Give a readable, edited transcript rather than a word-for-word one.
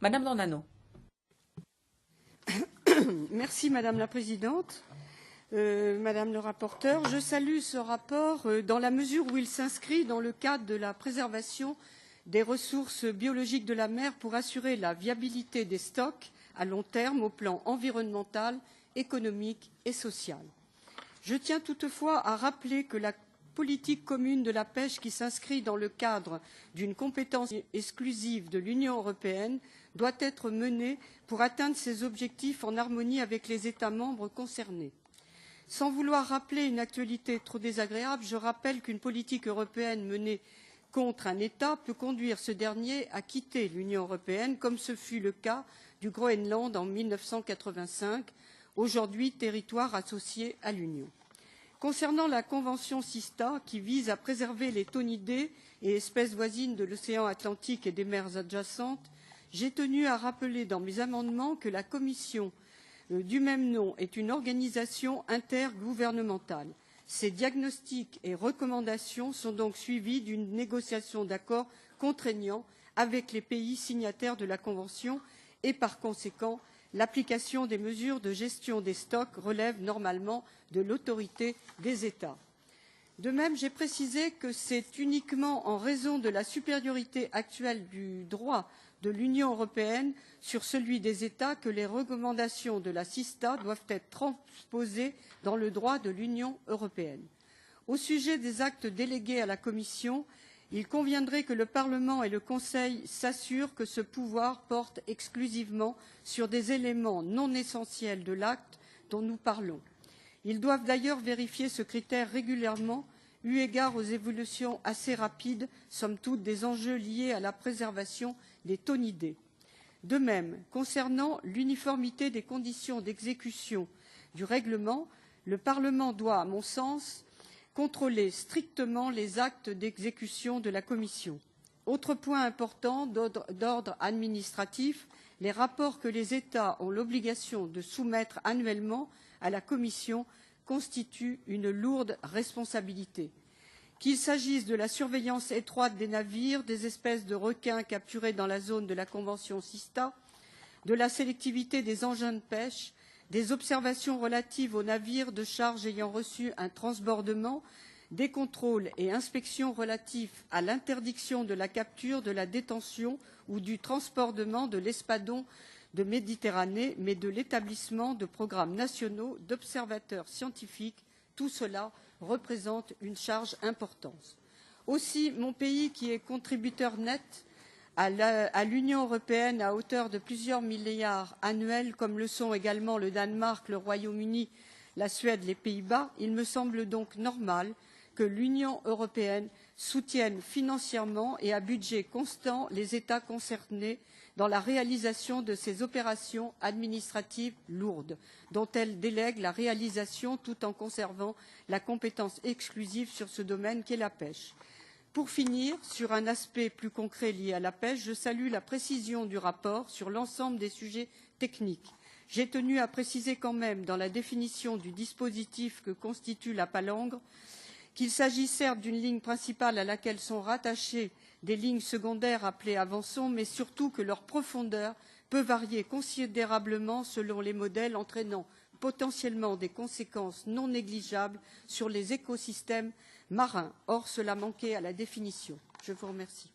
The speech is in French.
Madame Dornano. Merci Madame la Présidente. Madame le rapporteur, je salue ce rapport dans la mesure où il s'inscrit dans le cadre de la préservation des ressources biologiques de la mer pour assurer la viabilité des stocks à long terme au plan environnemental, économique et social. Je tiens toutefois à rappeler que la politique commune de la pêche qui s'inscrit dans le cadre d'une compétence exclusive de l'Union européenne doit être menée pour atteindre ses objectifs en harmonie avec les États membres concernés. Sans vouloir rappeler une actualité trop désagréable, je rappelle qu'une politique européenne menée contre un État peut conduire ce dernier à quitter l'Union européenne, comme ce fut le cas du Groenland en 1985, aujourd'hui territoire associé à l'Union. Concernant la convention CISTA, qui vise à préserver les thonidés et espèces voisines de l'océan Atlantique et des mers adjacentes, j'ai tenu à rappeler dans mes amendements que la Commission du même nom est une organisation intergouvernementale. Ces diagnostics et recommandations sont donc suivis d'une négociation d'accords contraignants avec les pays signataires de la Convention et, par conséquent, l'application des mesures de gestion des stocks relève normalement de l'autorité des États. De même, j'ai précisé que c'est uniquement en raison de la supériorité actuelle du droit de l'Union européenne sur celui des États que les recommandations de la CISTA doivent être transposées dans le droit de l'Union européenne. Au sujet des actes délégués à la Commission, il conviendrait que le Parlement et le Conseil s'assurent que ce pouvoir porte exclusivement sur des éléments non essentiels de l'acte dont nous parlons. Ils doivent d'ailleurs vérifier ce critère régulièrement, eu égard aux évolutions assez rapides, somme toute, des enjeux liés à la préservation des thonidés. De même, concernant l'uniformité des conditions d'exécution du règlement, le Parlement doit, à mon sens, contrôler strictement les actes d'exécution de la Commission. Autre point important d'ordre administratif, les rapports que les États ont l'obligation de soumettre annuellement à la Commission constituent une lourde responsabilité. Qu'il s'agisse de la surveillance étroite des navires, des espèces de requins capturés dans la zone de la Convention CISTA, de la sélectivité des engins de pêche, des observations relatives aux navires de charge ayant reçu un transbordement, des contrôles et inspections relatifs à l'interdiction de la capture, de la détention ou du transportement de l'espadon de Méditerranée, mais de l'établissement de programmes nationaux d'observateurs scientifiques, tout cela représente une charge importante. Aussi, mon pays, qui est contributeur net à l'Union européenne à hauteur de plusieurs milliards annuels, comme le sont également le Danemark, le Royaume-Uni, la Suède, les Pays-Bas, il me semble donc normal que l'Union européenne soutienne financièrement et à budget constant les États concernés dans la réalisation de ces opérations administratives lourdes, dont elle délègue la réalisation tout en conservant la compétence exclusive sur ce domaine qu'est la pêche. Pour finir, sur un aspect plus concret lié à la pêche, je salue la précision du rapport sur l'ensemble des sujets techniques. J'ai tenu à préciser quand même, dans la définition du dispositif que constitue la palangre, qu'il s'agit certes d'une ligne principale à laquelle sont rattachées des lignes secondaires appelées avançons, mais surtout que leur profondeur peut varier considérablement selon les modèles, entraînant potentiellement des conséquences non négligeables sur les écosystèmes marins. Or, cela manquait à la définition. Je vous remercie.